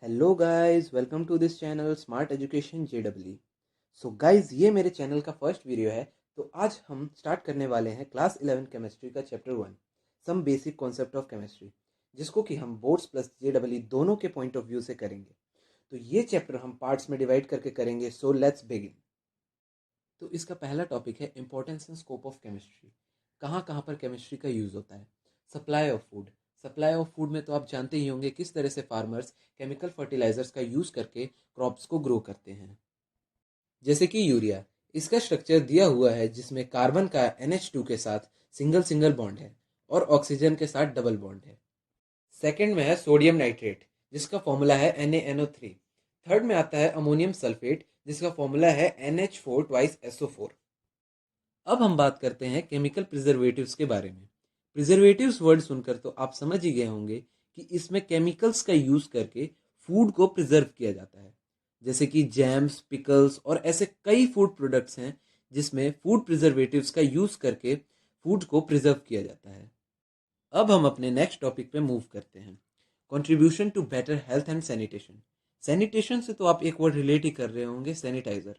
Hello guys, welcome to this channel smart education JW. So guys, ये मेरे channel का first video है। तो आज हम स्टार्ट करने वाले हैं क्लास 11 केमिस्ट्री का chapter 1, some basic concept of chemistry, जिसको कि हम बोर्ड्स प्लस जेडब्ल्यू दोनों के पॉइंट ऑफ व्यू से करेंगे। तो ये चैप्टर हम पार्ट्स में डिवाइड करके करेंगे। So let's begin. तो इसका पहला टॉपिक है importance and scope of chemistry. कहाँ कहाँ पर केमिस्ट्री का यूज़ होता है। Supply of food. Supply of food में तो आप जानते ही होंगे किस तरह से फार्मर्स केमिकल फर्टिलाइजर्स का यूज़ करके क्रॉप्स को ग्रो करते हैं। जैसे कि यूरिया, इसका स्ट्रक्चर दिया हुआ है जिसमें कार्बन का NH2 के साथ सिंगल सिंगल बॉन्ड है और ऑक्सीजन के साथ डबल बॉन्ड है। सेकंड में है सोडियम नाइट्रेट, जिसका फॉर्मूला है NaNO3। थर्ड में आता है अमोनियम सल्फेट, जिसका फॉर्मूला है NH4 ट्वाइस SO4। अब हम बात करते हैं केमिकल प्रिजर्वेटिव्स के बारे में। प्रिजर्वेटिव्स वर्ड सुनकर तो आप समझ ही गए होंगे कि इसमें केमिकल्स का यूज करके फूड को प्रिजर्व किया जाता है। जैसे कि जैम्स, पिकल्स और ऐसे कई फूड प्रोडक्ट्स हैं जिसमें फूड प्रिजर्वेटिव्स का यूज करके फूड को प्रिजर्व किया जाता है। अब हम अपने नेक्स्ट टॉपिक पे मूव करते हैं, contribution to better health and sanitation. Sanitation से तो आप एक वर्ड रिलेट ही कर रहे होंगे, सैनिटाइजर।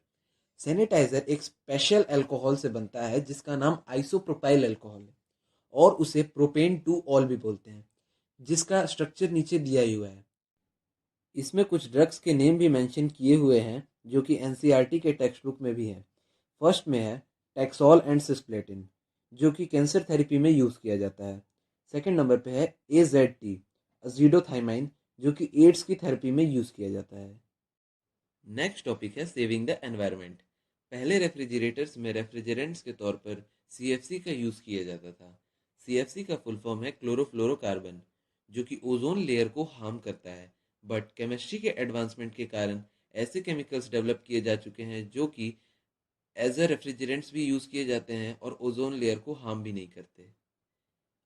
सैनिटाइजर एक स्पेशल अल्कोहल से बनता है जिसका नाम आइसोप्रोपाइल अल्कोहल है और उसे प्रोपेन टू ऑल भी बोलते हैं, जिसका स्ट्रक्चर नीचे दिया ही हुआ है। इसमें कुछ ड्रग्स के नेम भी मेंशन किए हुए हैं जो कि एनसीईआरटी के टेक्स्ट बुक में भी है। फर्स्ट में है टैक्सोल एंड सिस्प्लेटिन, जो कि कैंसर थेरेपी में यूज़ किया जाता है। सेकंड नंबर पे है AZT, अजीडोथाइमाइन, जो कि एड्स की थेरेपी में यूज़ किया जाता है। नेक्स्ट टॉपिक है सेविंग द एनवायरनमेंट। पहले रेफ्रिजरेटर्स में रेफ्रिजरेंट्स के तौर पर CFC का यूज़ किया जाता था। CFC का फुल फॉर्म है क्लोरोफ्लोरोकार्बन, जो कि ओजोन लेयर को हार्म करता है। बट केमिस्ट्री के एडवांसमेंट के कारण ऐसे केमिकल्स डेवलप किए जा चुके हैं जो कि एज अ रेफ्रिजरेंट्स भी यूज़ किए जाते हैं और ओजोन लेयर को हार्म भी नहीं करते।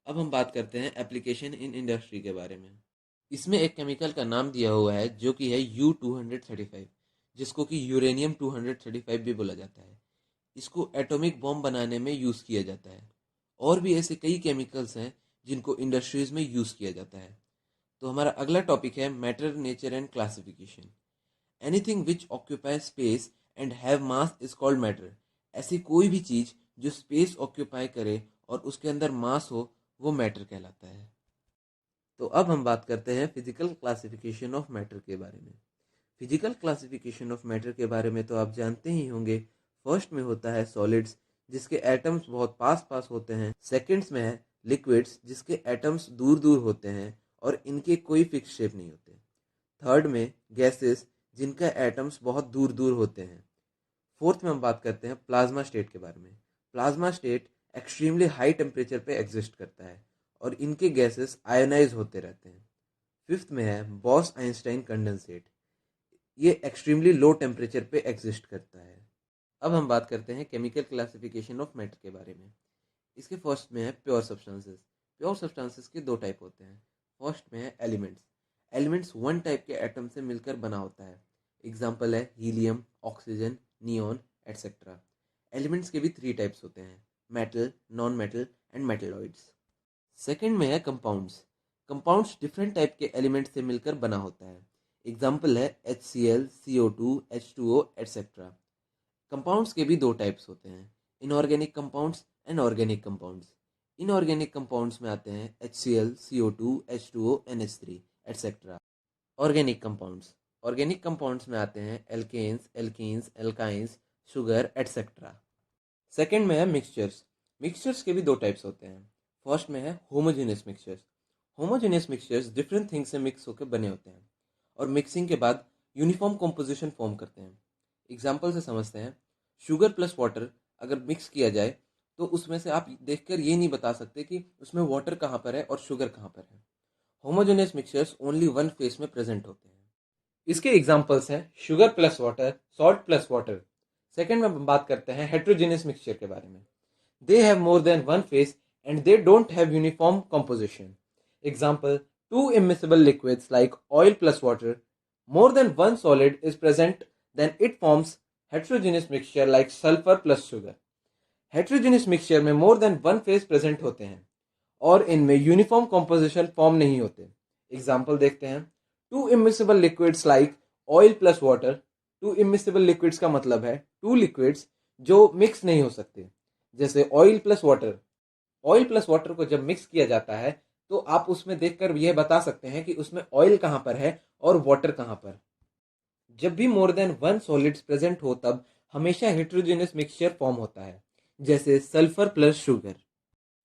अब हम बात करते हैं एप्लीकेशन इन इंडस्ट्री के बारे में। इसमें एक केमिकल का नाम दिया हुआ है जो कि है U235, जिसको कि यूरेनियम 235 भी बोला जाता है। इसको एटॉमिक बॉम्ब बनाने में यूज़ किया जाता है। और भी ऐसे कई केमिकल्स हैं जिनको इंडस्ट्रीज में यूज़ किया जाता है। तो हमारा अगला टॉपिक है matter, nature and classification. Anything which occupy space and have mass is called matter. ऐसी कोई भी चीज़ जो स्पेस ऑक्यूपाई करे और उसके अंदर मास हो, वो मैटर कहलाता है। तो अब हम बात करते हैं फिजिकल क्लासिफिकेशन ऑफ मैटर के बारे में। फिजिकल क्लासिफिकेशन ऑफ मैटर के बारे में तो आप जानते ही होंगे। फर्स्ट में होता है सॉलिड्स, जिसके एटम्स बहुत पास पास होते हैं। सेकंड्स में है लिक्विड्स, जिसके एटम्स दूर दूर होते हैं और इनके कोई फिक्स शेप नहीं होते। थर्ड में गैसेस, जिनका एटम्स बहुत दूर दूर होते हैं। फोर्थ में हम बात करते हैं प्लाज्मा स्टेट के बारे में। Plasma state extremely high temperature पे एग्जिस्ट करता है और इनके गैसेस आयोनाइज होते रहते हैं। फिफ्थ में है बॉस आइंस्टाइन कंडेंसेट। ये एक्सट्रीमली लो टेम्परेचर पे एग्जिस्ट करता है। अब हम बात करते हैं केमिकल क्लासिफिकेशन ऑफ मैटर के बारे में। इसके फर्स्ट में है प्योर सब्सटेंसेस। प्योर सब्सटेंसेस के दो टाइप होते हैं। फर्स्ट में है एलिमेंट्स। एलिमेंट्स वन टाइप के एटम से मिलकर बना होता है। एग्जाम्पल है helium, oxygen, neon etcetera. Elements के भी थ्री टाइप्स होते हैं, metal, non metal and metalloids. Second में है कंपाउंड्स। कंपाउंड्स डिफरेंट टाइप के एलिमेंट्स से मिलकर बना होता है। एग्जाम्पल है HCl, CO2, H2O etcetera. Compounds के भी दो टाइप्स होते हैं, inorganic compounds and organic compounds. Inorganic compounds में आते हैं HCl, CO2, H2O, NH3 etcetera. Organic compounds, organic compounds में आते हैं alkanes, alkenes, alkynes, sugar etcetera. Second में है मिक्सचर्स। मिक्सचर्स के भी दो टाइप्स होते हैं। फर्स्ट में है homogeneous mixtures. Homogeneous mixtures different things से मिक्स होकर बने होते हैं और मिक्सिंग के बाद यूनिफॉर्म कॉम्पोजिशन फॉर्म करते हैं। एग्जाम्पल से समझते हैं, शुगर प्लस वाटर अगर मिक्स किया जाए तो उसमें से आप देखकर ये नहीं बता सकते कि उसमें वाटर कहाँ पर है और शुगर कहाँ पर है। Homogeneous mixtures only one face में प्रेजेंट होते हैं। इसके एग्जाम्पल्स हैं sugar plus water, salt plus water. Second में हम बात करते हैं हेट्रोजेनियस मिक्सचर के बारे में। They have more than one face and they don't have uniform composition. Example, two immiscible liquids like oil plus water, more than one solid is present, then it forms heterogeneous mixture like sulfur plus sugar. Heterogeneous mixture में more than one phase present होते हैं और इनमें uniform composition form नहीं होते। Example देखते हैं, to immiscible liquids like oil plus water. To immiscible liquids का मतलब है टू लिक्विड्स जो मिक्स नहीं हो सकते, जैसे oil plus water. Oil plus water को जब मिक्स किया जाता है तो आप उसमें देखकर यह बता सकते हैं कि उसमें ऑयल कहां पर है और वाटर कहां पर। जब भी more than one solids present हो तब हमेशा हेट्रोजेनियस मिक्सचर फॉर्म होता है, जैसे सल्फर प्लस शुगर।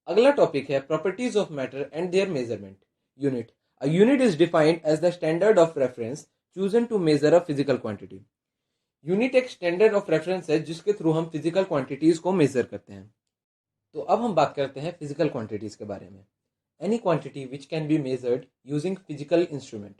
अगला टॉपिक है properties of matter and their measurement unit. A unit is defined as the standard of reference chosen to measure a physical quantity. Unit एक standard of reference है जिसके through हम physical quantities को major करते हैं। तो अब हम बात करते हैं फिजिकल क्वांटिटीज के बारे में। Any quantity which can be measured using physical instrument.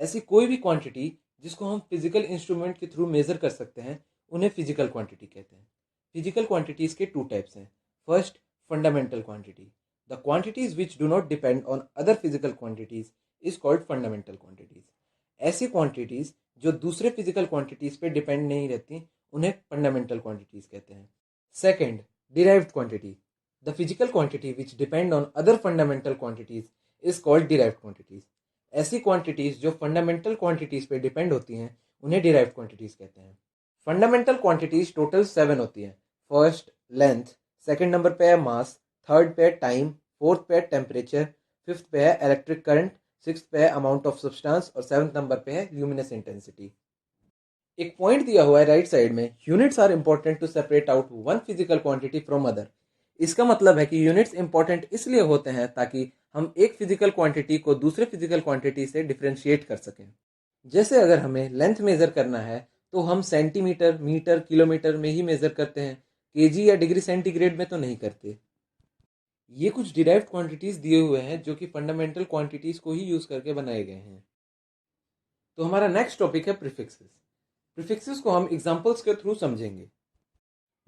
ऐसी कोई भी क्वांटिटी जिसको हम फिजिकल इंस्ट्रूमेंट के थ्रू मेजर कर सकते हैं उन्हें फिजिकल क्वांटिटी कहते हैं। फिजिकल क्वांटिटीज के टू टाइप्स हैं। First, fundamental quantity. The quantities which do not depend on other physical quantities is called fundamental quantities. ऐसी क्वांटिटीज जो दूसरे फिजिकल क्वांटिटीज पे डिपेंड नहीं रहती उन्हें फंडामेंटल क्वांटिटीज कहते हैं। Second, derived quantity. The physical quantity which depend on other fundamental quantities is called derived quantities. ऐसी क्वांटिटीज जो फंडामेंटल क्वांटिटीज पे डिपेंड होती हैं उन्हें derived quantities कहते हैं। फंडामेंटल क्वांटिटीज टोटल 7 होती हैं। First, length. सेकंड नंबर पे है मास। थर्ड पे है टाइम। फोर्थ पे है टेम्परेचर। फिफ्थ पे है इलेक्ट्रिक करंट। सिक्स्थ पे है अमाउंट ऑफ सब्सटेंस और सेवंथ नंबर पे है ल्यूमिनस इंटेंसिटी। एक पॉइंट दिया हुआ है राइट साइड में, units are important to separate out one physical quantity from other. इसका मतलब है कि यूनिट्स इंपॉर्टेंट इसलिए होते हैं ताकि हम एक फिजिकल क्वांटिटी को दूसरे फिजिकल क्वांटिटी से डिफरेंशिएट कर सकें। जैसे अगर हमें लेंथ मेजर करना है तो हम सेंटीमीटर, मीटर, किलोमीटर में ही मेजर करते हैं, केजी या डिग्री सेंटीग्रेड में तो नहीं करते। ये कुछ डिराइव्ड क्वांटिटीज दिए हुए हैं जो कि फंडामेंटल क्वांटिटीज को ही यूज करके बनाए गए हैं। तो हमारा नेक्स्ट टॉपिक है प्रीफिक्सेस। प्रीफिक्सेस को हम एग्जांपल्स के थ्रू समझेंगे।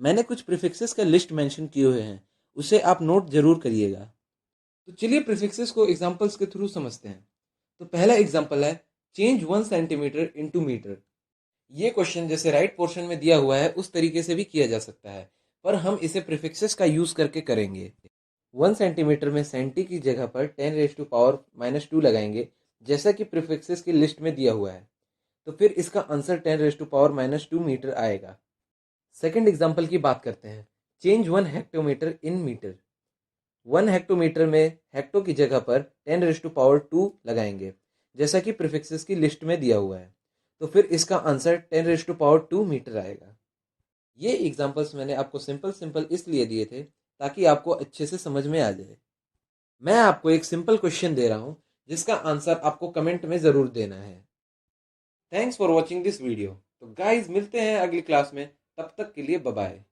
मैंने कुछ प्रीफिक्सेस का लिस्ट मेंशन किए हुए हैं, उसे आप नोट जरूर करिएगा। तो चलिए प्रीफिक्सेस को एग्जांपल्स के थ्रू समझते हैं। तो पहला एग्जांपल है चेंज 1 सेंटीमीटर इनटू मीटर। ये क्वेश्चन जैसे राइट पोर्शन में दिया हुआ है उस तरीके से भी किया जा सकता है, पर हम इसे प्रीफिक्सेस का यूज करके करेंगे। 1 सेंटीमीटर में सेंटी की जगह पर 10⁻⁻² लगाएंगे, जैसा कि प्रीफिक्सेस की लिस्ट में दिया हुआ है। तो फिर इसका आंसर 10⁻⁻² मीटर आएगा। सेकंड एग्जांपल की बात करते हैं। Change 1 hectometre in metre. 1 hectometre में हेक्टो की जगह पर 10⁻² लगाएंगे, जैसा कि प्रीफिक्सेस की लिस्ट में दिया हुआ है। तो फिर इसका आंसर 10⁻² मीटर आएगा। ये एग्जांपल्स मैंने आपको सिंपल इसलिए दिए थे ताकि आपको अच्छे से समझ में आ जाए। मैं आपको एक सिंपल क्वेश्चन दे रहा हूं जिसका आंसर आपको कमेंट में जरूर देना है। Thanks for watching this video. तो गाइज मिलते हैं अगली क्लास में, तब तक के लिए बाय बाय।